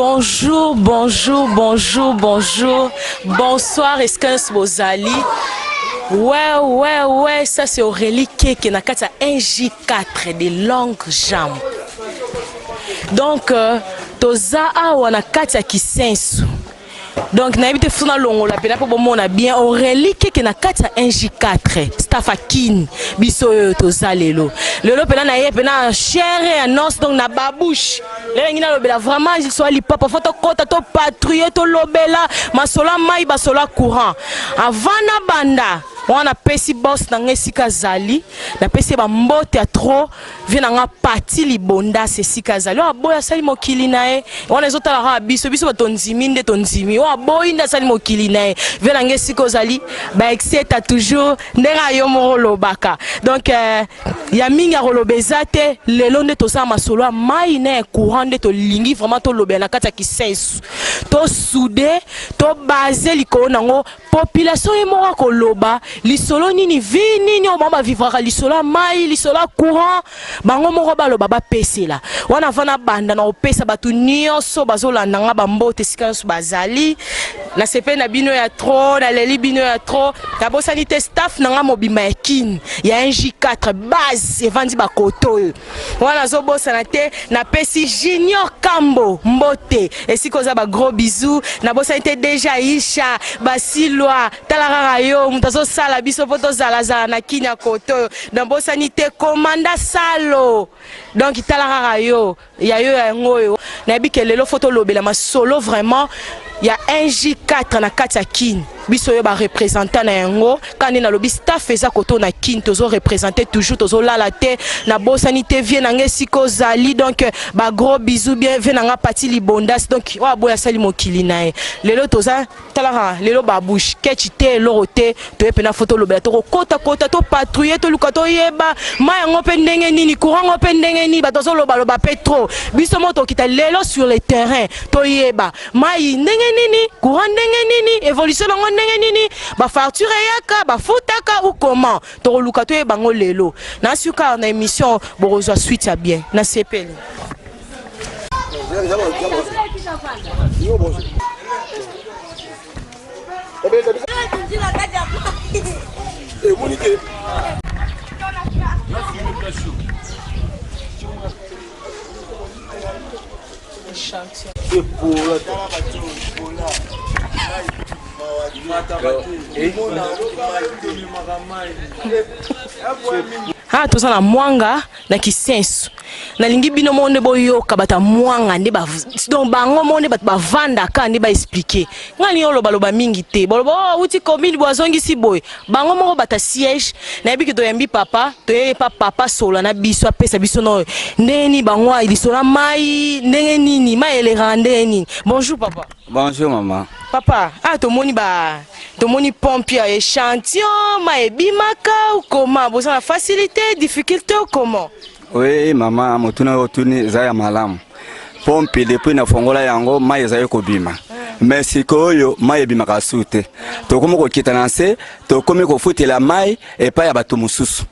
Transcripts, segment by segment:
Bonjour, bonjour, bonjour, bonjour. Bonsoir, est-ce Bozali? Ouais, ça c'est Aurélie qui n'a qu'à 1J4 des longues jambes. Donc, toza awa na kati ya kisensu. Donc, na habite funa longo la pena pour mona bien Aurélie qui na kati ya 1J4 Stafakin biso toza lelo. Lelo pena na ye pena chere ya nos donc na babouche. Lelo ngina lobela vraiment il soit li papa photo kota to patrouiller to lobela masola mai basola courant. Avant na banda on a pesi boss na ngesika zali na pesi ba mbote ya trop vient na parti libonda se sika zali o boya sali mokili nae on ezota la biso batonzimi nde tonzimi o boyi nda sali mokili nae vient na ngesika zali ba exceta toujours ndera yo molo baka donc ya minga rolobezate lelo nde to sa masolo mai na courant nde to lingi vraiment to lobela na kata kisensu to soudé to basé likolo nango population e moko koloba lisolo nini vi nini o mama vivra lisolo mai lisolo courant bango moko baloba ba pesela wana vana banda na opesa batu nyonso bazolanda nga bambote sika nyonso bazali na sepe na bino ya trop na leli bino ya trop kabosani te staff na nga mobima ya kin ya 1J4 base evandi bakoto wana zobosana te na pesi Junior Kambo mbote esikoza ba gros bisous na bosani te déjà Isha basilwa talarara yo mutazo sala biso poto zala na kinya koto na bosani te Komanda Salo donc talarara yo ya yo ya ngoyo na bikelelo photo lobela ma solo vraiment il y a 1J4 na kati ya kin biso yo ba représentant na yango quand na lobi staff eza koto na kin tozo représenter toujours tozo lala te na bosani te vie na ngesiko zali donc ba gros bisous bien vie na nga parti libondas donc wa boya sali mokili nae lelo toza talara lelo ba bouche kechi te lorote to epena photo lobela to kota to patrouiller to luka to yeba ma yango pe ndenge nini courant ngo pe ndenge nini ba tozo loba petro biso moto kita lelo sur le terrain to yeba mai ndenge nini courant ndenge nini évolution ngo ndenge nini ba facture yaka ba futaka ou comment to luka to yeba ngo lelo na suka na émission borozwa suite ya bien na CPL ah toza na mwanga na kisensu na lingi bino monde boyoka bata mwanga nde ba donc bango monde bat bavanda ka nde ba expliquer ngani yo loba mingi te boloba uti commune boazongi si boy bango moko bata siège na biki to yambi papa to ye papa sola na biso apesa biso no ndeni bango ili sola mai ndenge nini mai ele rande nini bonjour papa. Bonjour maman. Papa, ah tomoni pompier échantillon mai bimaka ou comment vous avez facilité difficulté ou comment? Oui maman motuna otuni za ya malamu pompe depuis na fongola yango mai za yoko bima mais sikoyo mai bima ka sute to komo ko kitana se to komi ko futela mai et pas ya bato mususu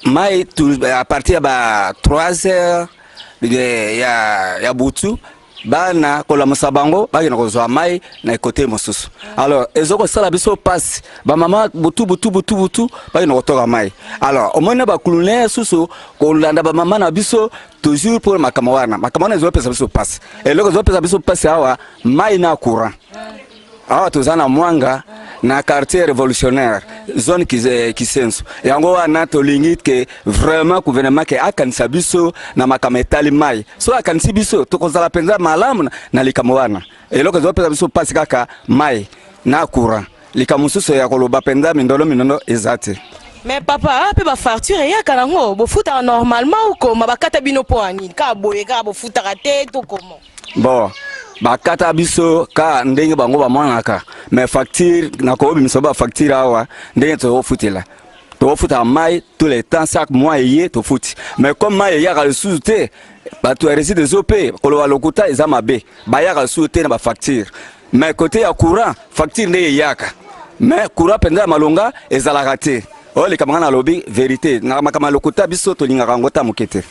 mai tout à partir ba 3h ya butu bana kola musabango baki na kozwa mai na côté mususu alors ezoko sala biso passe ba mama butu baki na kotoka mai alors omona ba kulune susu ko landa ba mama na biso toujours pour makamawana ezo pesa biso passe et loko ezo pesa biso passe awa mai na courant awa tozana mwanga na quartier révolutionnaire zone kisensu yango wana tolingi ke vraiment gouvernement ke akanisa biso na makametali mai so akanisi biso tokozala penza malamu na likamwana eloko zo pesa biso pasi kaka mai na courant likamususo ya koloba penza mindolo ezate. Mais papa pe ba facture ya kanango bo futa normalement ou comment bakata bino po ani ka boye ka bo futa te to comment bon bakata biso ka ndenge bango ba mwanaka mais facture na ko bimiso ba facture awa ndenge to futela to futa mai tous les temps chaque mois yé to futi mais comme mai ya ka sous-te ba to réside des OP ko lo lokuta ezamabe ba ya ka sous-te na ba facture mais côté ya courant facture ne yaka mais courant penda malonga ezalaka te o le kamanga na lobby vérité na makama lokuta biso to linga ngota mukete.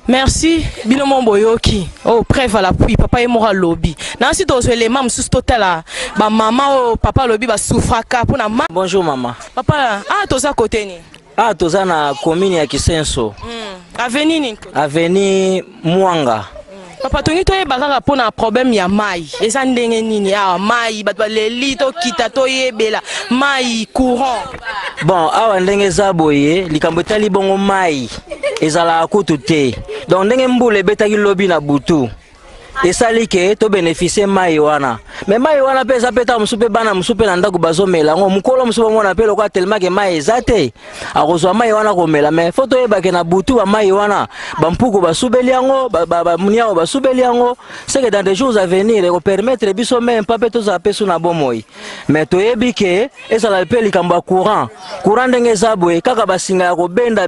Merci binomo boyoki. Oh preuve à l'appui papa et mora lobby. Nansi to les mam sous total ba maman o papa lobby ba souffraka pour na Bonjour maman. Papa to za côté ni. Toza na commune ya Kisenso. Avenue ni. Avenue Mwanga. Papa tongi to e bakaka pour na problème ya mai. Eza ndenge nini mai bato leli to kita to yebela mai courant. Bon awa ndenge za boye likambo tali bongo mai ezala kutu te. Donc ndenge mbule betaki lobi na butu. Esali ke to bénéficier mai wana. Mais mai wana pesa peta musupe bana musupe na ndako bazomela ngo mukolo musupe mona pe lokwa tellement ke mai ezate. Akozwa mai wana komela mais photo yebake na butu ba mai wana bampuko basubeli yango ba muniao basubeli yango c'est que dans des jours à venir ko permettre biso même pas peto za pesu na bomoi. Mais to yebike ezala pe likambo courant ndenge zabwe kaka basinga ya ko benda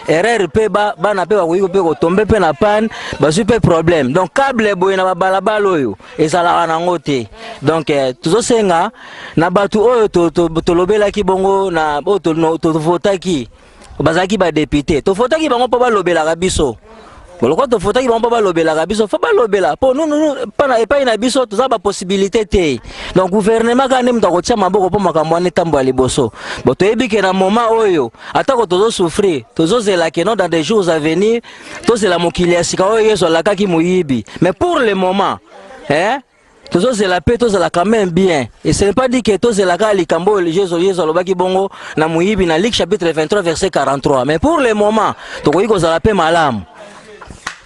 erreur pe bana pe bakoyiko pe ko tomber pe na panne basupe problème. Donc câble boy na balabala oyo ezala nango te. Donc tuzosenga na batu oyo to lobela ki bongo na to votaki bazaki ba député to votaki bango pa ba lobela ka biso. Boloko to votaki bango pa ba lobela ka biso fa ba lobela po nous pa na epai na biso to za ba possibilité te. Donc gouvernement ka ndem ko tia maboko po makambo ane tambo liboso. Bo to yebike na moment oyo atako tozo souffrir tozo zela ke non dans des jours à venir to zela mokili asika oyo yeso la kaki muyibi. Mais pour le moment tozo zela pe tozo la quand même bien. Et ce n'est pas dit que tozo la ka likambo yeso lobaki bongo na muyibi na Luc chapitre 23 verset 43. Mais pour le moment to ko yiko zala pe malamu.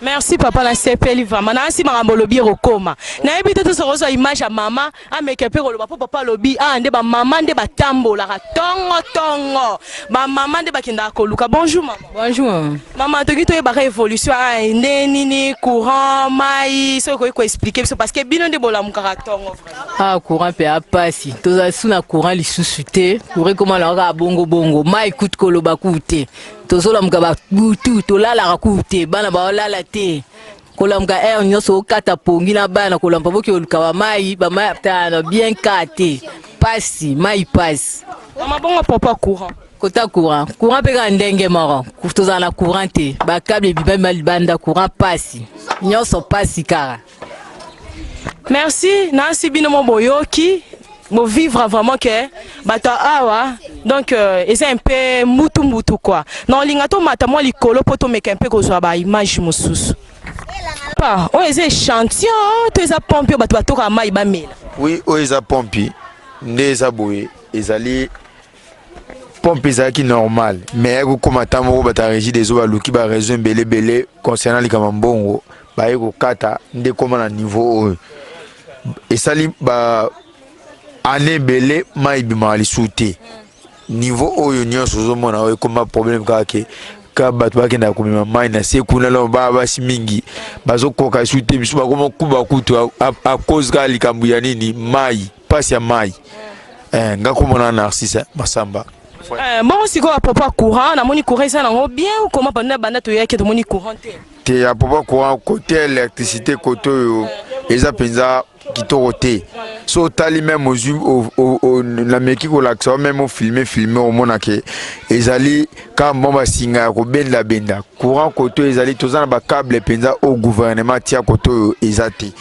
Merci papa na sepeli vraiment na si makambo lobi rokoma na ebite to sorozo image ya mama ameke pe koloba papa lobi nde ba mama nde batambola ka tongo ba mama nde bakenda koluka. Bonjour maman. Bonjour maman to kito yeba ka évolution nde nini courant mai so ko expliquer parce que bino nde bola mukaka tongo vraiment courant pe apasi to za suna courant lisusu te pour comment la bongo mai kut koloba kute tozola mukaba butu to lala kute bana ba lala te kolamka nyoso kata pongi na bana kolampa boki olukawa mai ba mai tana bien kate pasi mai pasi mama bongo papa courant kota courant pe ka ndenge maro kutoza na courant te ba câble biba mal banda courant pasi nyoso pasi kara. Merci Nancy binomo boyoki mo vivre vraiment que bata awa donc c'est un peu mutu quoi non lingato mata moi likolo poto meka un peu ko zo ba image mususu pa o eze chantier to eza pompe bato batoka mai ba mela. Oui o eza pompe ndeza boye ezali pompe ezaki normal mais ko komata mo bata régie des eaux baluki ba raison belé concernant likamambongo ba yeko kata nde koma na niveau esali ba ane belé mai bima lisuté niveau oyo nyonso zo mona o comme problème ka bato bakenda komema mai na sekuna lo ba simingi bazokoka lisuté biso ba koma kuba kutu a cause ka likambu ya nini mai pasi ya mai ngako mona Narcisse Masamba. Bon si quoi papa courant na moni courant ça na bien ou comment banda to yake to moni courant te ya papa courant côté électricité côté eza penza kitoko te so tali même au la meki ko l'accès même au filmer au mona ke ezali ka mbomba singa ko benda courant côté ezali tozana ba câble penza au gouvernement tia côté ezati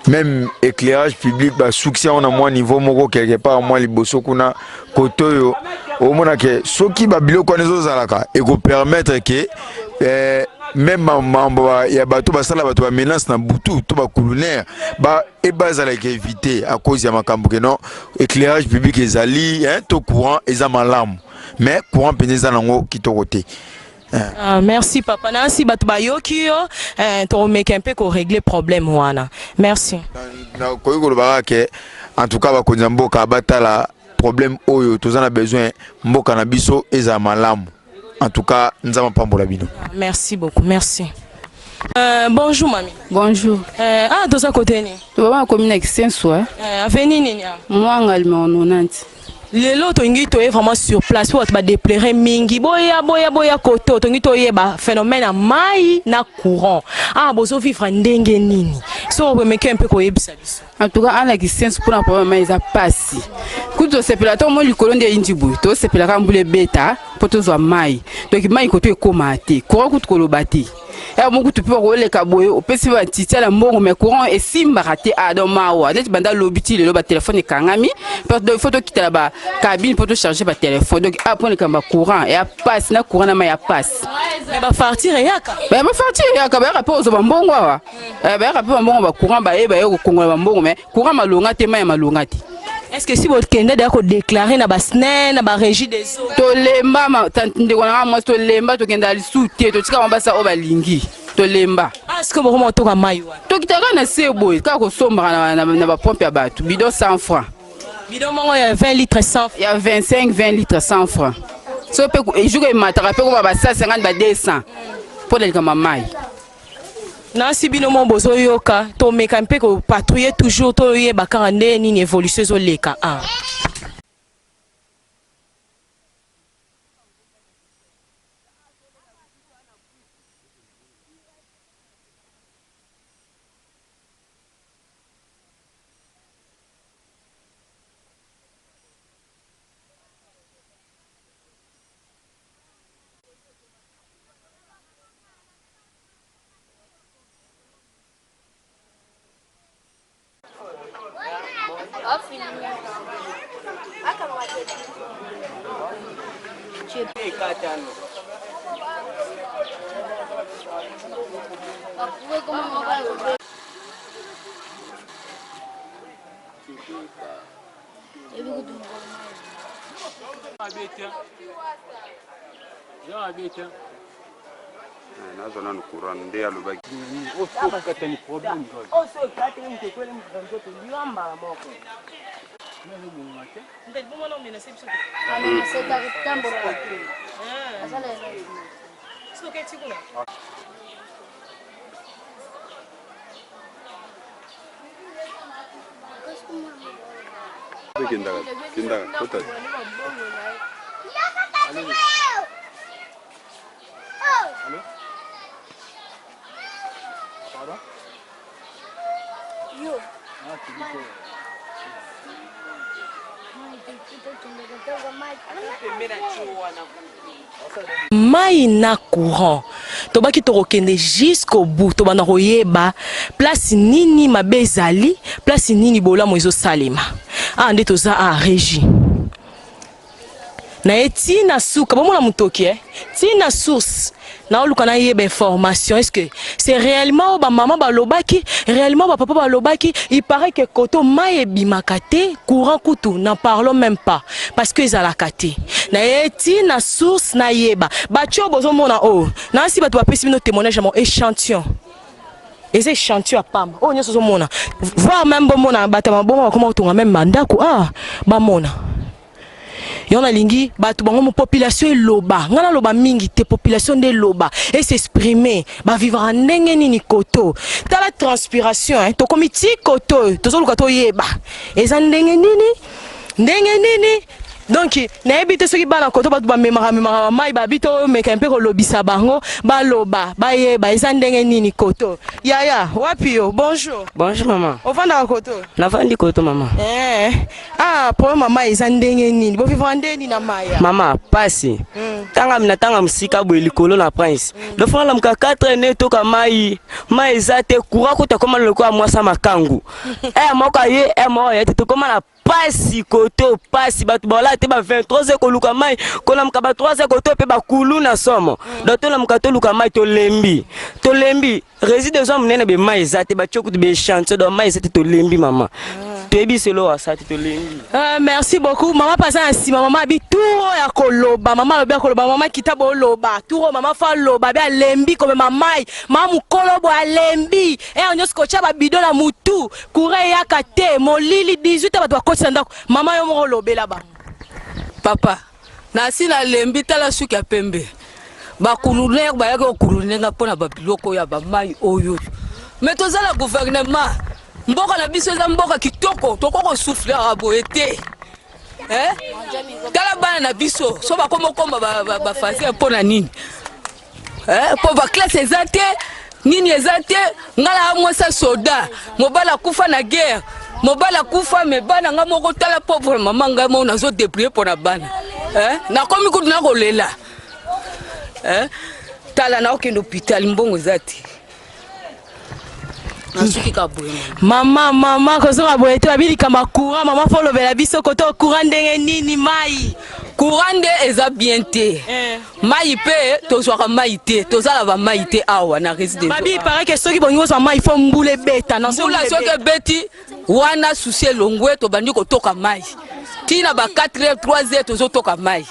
même éclairage public ba succès on a moins niveau moko quelque part moins liboso kuna côté au mona ke soki ba biloko nezo zalaka et ko permettre que même mambo ya bato basala bato ba menace na butu to ba colonaire ba e bazala ke éviter à cause ya makambo ke non éclairage public ezali to courant eza malamu mais courant peneza nango kitoko te. Merci papa Nancy bato bayoki yo to make un peu ko régler problème wana merci na ko yiko ba ke en tout cas ba konza mboka batala problème oyo tozana besoin mboka na biso eza malamu. En tout cas, nous avons pas la bino. Merci beaucoup, merci. Bonjour mamie. Bonjour. De ce côté ni. Tu vas commune avec Saint-Soir. Avenue ni. Moi en allemand 90. Les lots tongi to est vraiment sur place pour te déplorer mingi boya koto tongi to est ba phénomène mai na courant. Bozo vivre ndenge nini. So on peut mettre un peu ko yebisa biso. En tout cas, à la Saint pour la problème ils a passé. Kuto sepela to mo likolo nde indibu to sepela ka mbule beta poto zo mai donc mai koto ekoma te courant kuto koloba te ya mo kuto pe ko le kaboye opesi ba titia la mbongo mais courant esimba raté adon mawa net banda lobiti le ba téléphone ekangami donc photo kitala ba cabine poto charger ba téléphone donc après le kamba courant et a passe na courant na mai ya passe mais ba fartir yaka ba fartir yaka ba rapport zo ba mbongo wa ba rapport mbongo ba courant ba e ba yo kongola ba mbongo mais courant malonga te mai malonga te. Est-ce que si votre candidat d'ailleurs déclarer na basne na ba régie des eaux to lemba ma tande kona moi to lemba to kenda li souté to tika mabasa o balingi to lemba est-ce que vraiment to ka maiwa to kitaka na sebo ka ko somba na ba pompe ya batu bidon 100 francs bidon mongo ya 20 litres 100 il y a 20 litres 100 francs so pe jour il matara pe ko ba 150 ba 200 pour le kama mai. Na si bino mon bozo yoka to meka mpe ko patrouiller toujours to ye bakanga nde nini évolution zo leka ah nazona nukurana nde alobaki osokatani problème osokatani mtekwele mtoto liamba moko Kindaga, kota. Allô? Pardon? Yo. Ah, tu dis que... mai na courant tobaki tokokende jusqu'au bout tobana koyeba place nini mabe ezali place nini bolamu ezosalema nde toza a régie na eti na suka bomona mutoki tina source na oluka na yeba information est-ce que c'est réellement ba maman ba lobaki réellement ba papa ba lobaki il paraît que koto mai ebimaka te courant kutu n'en parlons même pas parce que ezalaka te na eti na source na yeba ba tio bozomona na si bato bapesi bino témoignage mon échantillon et échantillon à pam nyoso zomona voir même bomona batama bomona comment otonga même mandako ba mona yona lingi batu bango population eloba ngana loba mingi te population de loba et s'exprimer ba vivre ndenge nini koto tala transpiration to komiti koto to zoluka to yeba eza ndenge nini donc na ebite soki bana koto batu ba memara mai ba bito meka mpe ko lobisa bango ba loba ba yeba eza ndenge nini koto yaya wapi yo bonjour maman ovanda koto navandi koto mama pour mama eza ndenge nini bo vivre ndenge na maya mama pasi tanga musika bo likolo na prince do fona lamka 4 ne to ka mai eza te courant ko ta koma loko a mwasa makangu moko ye mo ye te koma na pasi koto pasi batu bola te ba 23 ko luka mai ko lamka ba 3 koto pe ba kulu na somo do to lamka to luka mai to lembi réside des hommes nene be mai eza te ba choku be chanter do mai eza te to lembi mama tebi selo asati to lembi merci beaucoup mama pasa ainsi mama abi touro ya koloba mama loba koloba mama kitabo loba touro mama fa loba be lembi comme mama mukolobo alembi onyo skocha ba bidon la mutu kure ya kate molili 18 ba kotisa ndako mama yo mo lobela ba papa na sina lembi tala suki ya pembe ba kulune ba yako kulune nga pona ba biloko ya ba mai oyo mais tozala gouvernement mboka na biso eza mboka kitoko tokoko souffler abo ete tala bana na biso so bakomokomba bafase mpona nini po baklasse eza te nini eza te ngala mwasa soda mobala kufa na guerre mobala kufa me bana nga moko tala pauvre mama nga mo nazo débrouiller pour na bana na komi kutu na kolela tala na okende hôpital mbongo zati nasuki ka boye mama kozoka boye te babilika makura mama fo lobela biso koto courant ndenge nini mai courant de eza bien te mai pe tozwaka mai te tozala ba mai te awa na résidence babi paraît que soki bongo za mai fo mbule beta na mbula soki beti wana susi elongwe tobandi kotoka mai tina ba 4h 3h tozotoka mai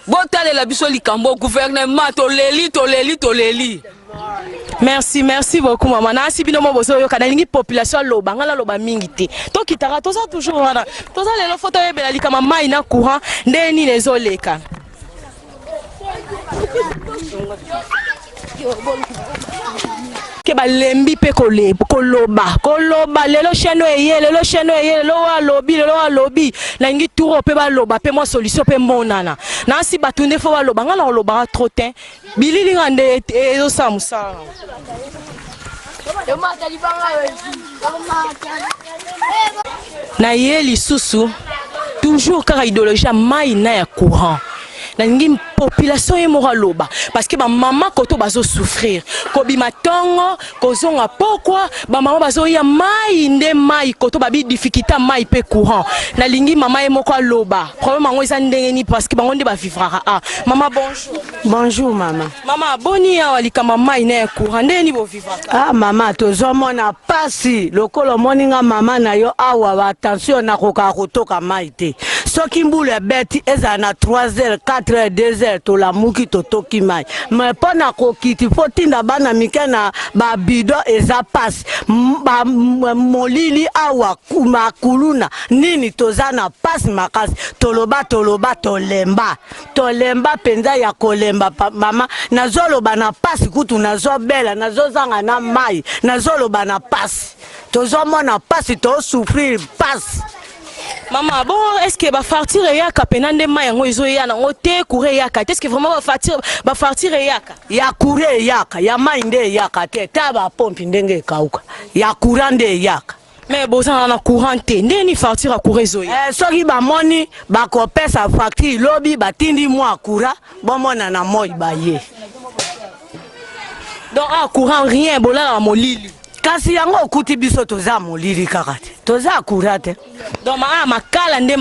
botalela biso likambo gouvernement toleli. Merci beaucoup maman. Na sibino mo bozo yo kana lingi population loba ngala loba mingi te. To kitara toza toujours wana. Toza lelo photo yebela likama mai na courant ndeni nezoleka. Ke balembi pe koloba lelo cheno eye lelo wa lobi na ngi touro pe ba loba pe mo solution pe monana na si batunde fo ba loba ngala loba trop tin bilili ngande ezo samusa na yeli susu toujours kaka idéologie mai na ya courant na ngi population ye mora loba parce que ba maman koto bazo souffrir ko bimatongo kozonga pourquoi ba maman bazo ya mai nde mai koto babi difficulté mai pe courant na lingi maman ye moko loba problème ngo eza ndenge ni parce que bango nde ba vivra maman bonjour maman boni ya walika mai na courant nde ni bo vivra maman tozomona pasi lokolo moninga maman na yo awa ba attention na kotoka mai te soki mbule beti eza na 3h 4h 2h to la muki to toki mai mais pona ko kiti fotinda bana mikena ba bido eza pass ba molili awa kuma kuluna nini tozana pass makasi toloba tolemba penza ya kolemba mama nazoloba na pass kutu nazobela nazozanga na mai nazoloba na pass tozomona pass to souffrir pass. Maman, bon, est-ce que va partir yaka penande mai ngo izo ya na ngote courir yaka? Est-ce que vraiment va partir yaka? Ya courir yaka, ya mai nde yaka te, taba pompe ndenge kauka. Ya courande yaka. Mais boza na courant te, ndeni partir à courir zo ya. Soki ba moni ba ko pesa facture lobi batindi mwa courant, bon mona na moi ba ye. Donc courant rien bola na molili. Kasi yango okuti biso toza molili kakate toza kurate donc makala nde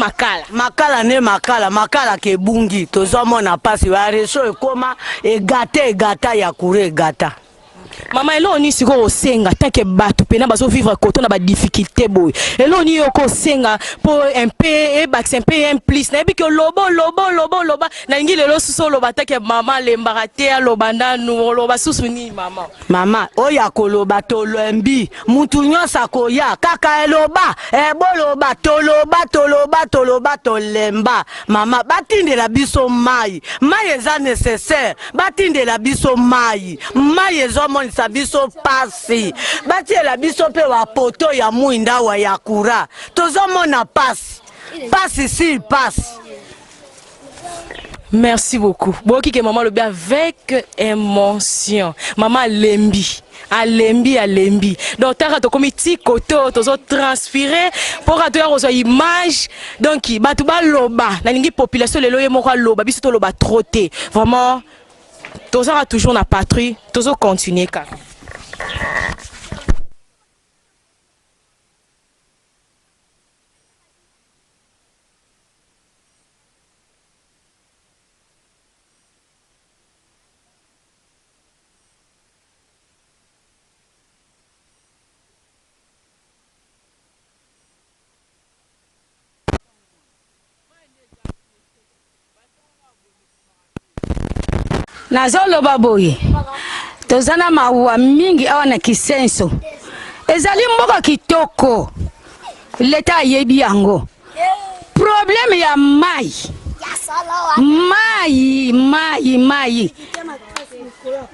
makala ke bungi tozomona pasi wa reso ekoma egata ya kure egata. Maman eloni siko osenga tanke bato pena bazo vivre koto na ba difficulté boy eloni yoko senga pour un peu e bax un peu un plus na biko lobo na ngi lelo suso loba tanke maman le mbarate loba ndanu loba susu ni maman oya koloba tolombi mutu nyosa koya kaka eloba boloba toloba tolemba mama batindela biso mai eza nécessaire batindela biso mai ezomoni sabiso pasi batiela biso pe wa poto ya muinda wa ya kura tozomona pasi si pasi. Merci beaucoup. Boki que maman le bien avec émotion. Maman alembi. Donc t'as to comité koto tozo transpirer pour atoya aux images donc batu ba loba na ningi population lelo ye moko loba biso to loba troté vraiment tous aura toujours la patrie, tous continuer car. Nazoloba boye tozana maua mingi awa na kisenso ezali mboka kitoko leta yebi yango problème ya mai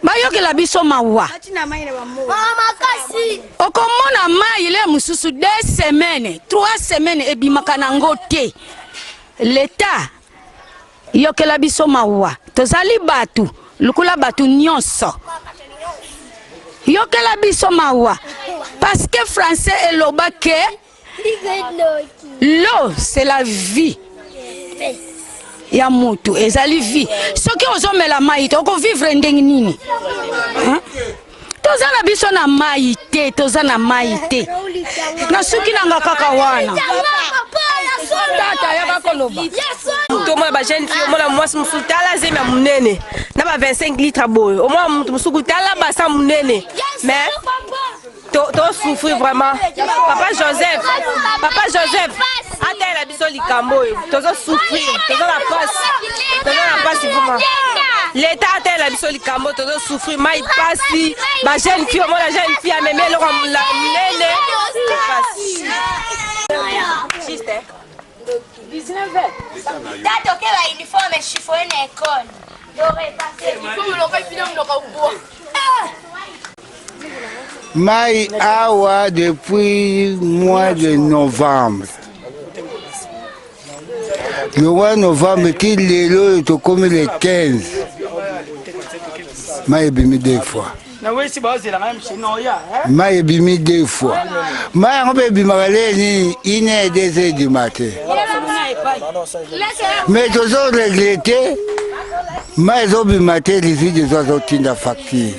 bayokela biso maua okomona mai le mususu 2 semaines 3 semaines ebimaka nango te leta yokela biso maua tozali batu lukula batu nyonso yokela biso maua parce que français eloba ke L'eau, c'est la vie. Ya mutu ezali vie. Soki ozomela mai te okovivre ndenge nini? Toza na biso na mai te, toza na mai te. Na suki nanga kaka wana. Tata yaka koloba. Toma ba jeune fille mona mwasi musutala zema munene. Na ba 25 litres boy. Au moins mutu musukutala ba sa munene. Mais to souffrir vraiment. Papa Joseph, ata la biso likambo, tozo souffrir, tozo la passe vraiment. L'état ata la biso likambo, tozo souffrir, mai passi, ba jeune fille, moi la jeune fille a même le la nene. Juste 19 heures. Tato ke ba uniforme chiffonné na école. Doré passer. Il faut le faire finir le bois. Mai awa depuis mois de novembre. Le mois de novembre, qui lelo est comme le 15. Mai bimi 2 fois. Mai bimi 2 fois. Mai on peut bimaka ni 1h 2h du matin. Mais tous ont regretté. Mai zo bimate les filles de zo tinda facture.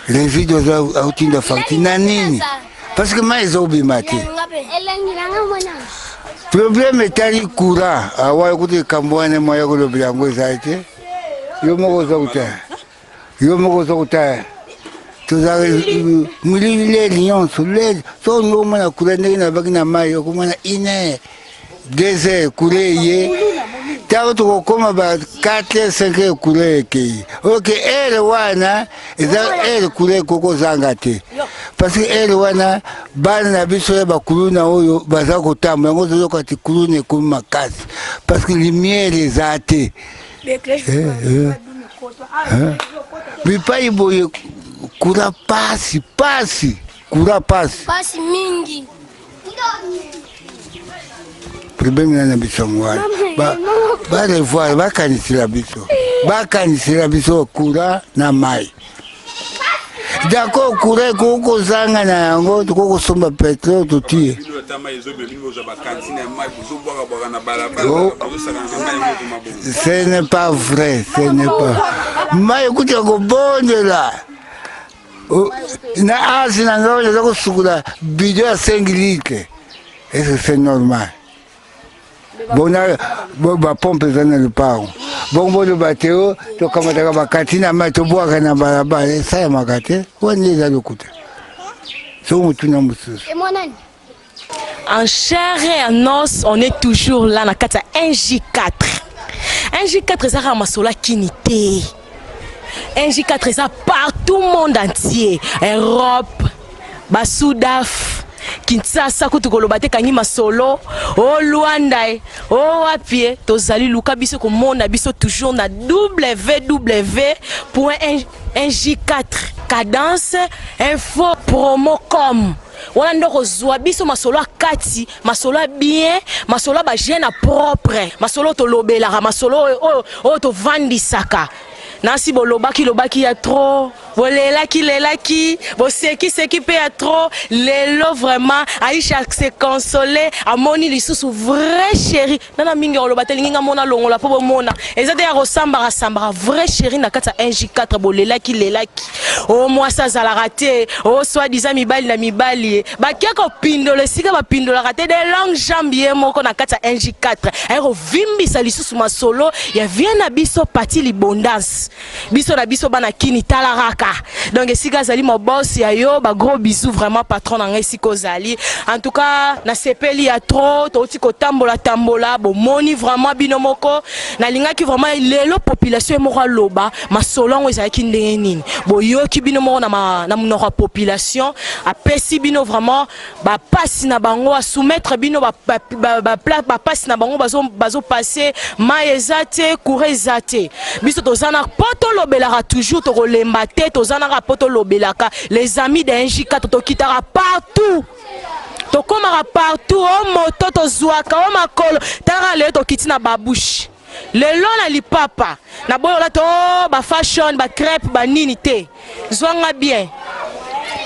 Les vidéos outin de facture nanini parce que moi ils ont bimati. Problème est tali courant awa écoute kambwane moya ko le biango zaite yo moko zauta tous les les lions sur les sont no mana kurende na bagina mayo ko mana ine 2 heures courir tawo to koma ba 4 5 courir ki OK elle wana eza elle courir koko zangate parce que elle wana bana na biso ba kuluna oyo baza ko tamba ngo zo ko ti kulune ko makasi parce que lumière les ate mais pas iboye kura pasi mingi. Problème na biso mwana ba revoir bakanisira biso kura na mai dako kura ko zanga na yango ko somba petrol tutie ce n'est pas vrai, mai kutia ko bonde la na asi na ngao za ko sukula bidon à 5 litres. Est-ce que c'est normal? Bon, ba pompe zana le pao. Bon le bateau, to kamata ba katina ma to boaka na barabara, ça ya makate. Wani za lokuta. So mutuna mususu. Et moi nani? En chair et en os, on est toujours là na kata 1J4. 1J4 ça ramasola kinité. 1J4 ça partout monde entier. Europe, Basudaf, Kinshasa kutukoloba te kangi masolo o Luanda o apie tozali luka biso ko mona biso toujours na www.1J4 cadence info promo.com. Wana ndoko zwa biso masolo akati masolo bien masolo ba jeune propre masolo to lobela masolo o to vandisaka nasi lobaki ya trop lelaki seki pe ya trop lelo vraiment Aisha se consoler amoni lisusu vrai chéri nana mingi olobateli nginga mona longola po bomona ezate ya rosamba vrai chéri na kata 1J4 lelaki o moi ça za la raté o soit disant mibali na mibali bakia ko pindola sika ba pindola raté des longues jambes moko na kata 1J4 aero vimbisa lisusu masolo ya viena biso parti libondance biso na biso bana kini talaraka donc esika zali mo boss ya yo ba gros bisous vraiment patron na ngai siko zali en tout cas na sepeli ya trop to tiko tambola bo moni vraiment binomoko na lingaki vraiment lelo population moko loba masolongo ezaki ndenge nini boyo ki binomoko na munoko population apesi bino vraiment ba passe na bango a soumettre bino ba passe na bango bazo passer maezate courezate biso tozana poto lobelaka toujours to kolemba te tozana poto lobelaka les amis de 1J4 to kitara partout to komara partout o moto to zwaka o makolo tara le to kitina babouche lelo na lipapa na boyo la to ba fashion ba crêpe ba nini te zwanga bien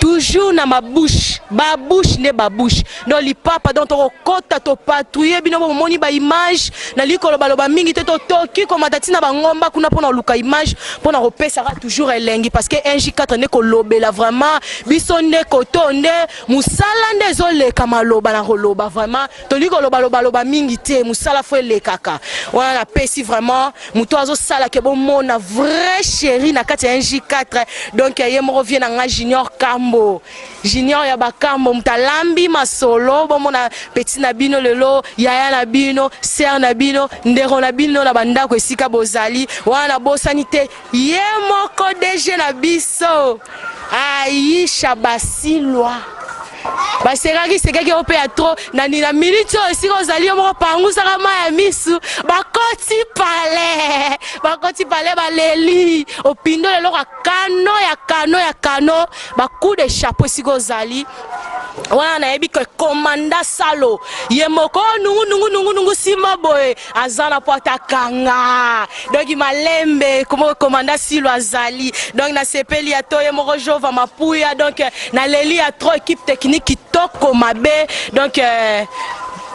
toujours na ma bouche ne ba bouche donc lipapa donc tokota to patrouiller bino moni ba image na likolo baloba mingi te to toki komata tina bangomba kuna pona luka image pona repesa toujours elengi parce que NJ4 ne ko lobela vraiment biso ne ko tonde musala ndezole kama loba na loba vraiment to likolo baloba mingi te musala fo lekaka wana pesi vraiment muto azo sala ke bon mona vrai chéri na kati NJ4 donc ye mo revient na Junior Kambo Junior ya bakambo mtalambi masolo bomona petit na bino lelo yaya na bino ser na bino ndero na bino na bandako esika bozali wana bosani te ye moko DG na biso Aisha Basilwa basekaki sekaki ope ya trop na nina minute esika ozali moko pangusa kama ya misu bakoti pale baleli opindo lelo ya kano bacoup de chapeau esika ozali wana nayebi ke komanda salo ye moko nungu sima boye azana po atakanga donc malembe comme komanda silo azali donc na sepeli ya to ye moko jova mapuya donc na leli ya trop équipe technique kitoko mabe donc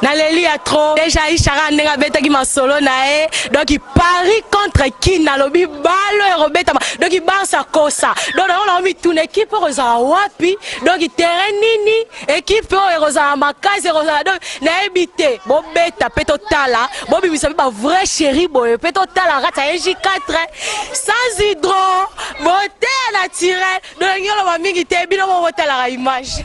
na leli a trop déjà Ishara ndenga betaki masolo nae donc il parie contre qui na lobi balo robeta donc il barça kosa donc on a mis toute équipe roza wapi donc terrain nini équipe roza makazi roza donc na ebité bo beta peto tala bo bimisa ba vrai chéri boy peto tala rata NJ4 sans hydro beauté naturelle donc ngolo ba mingi te bino bo tala image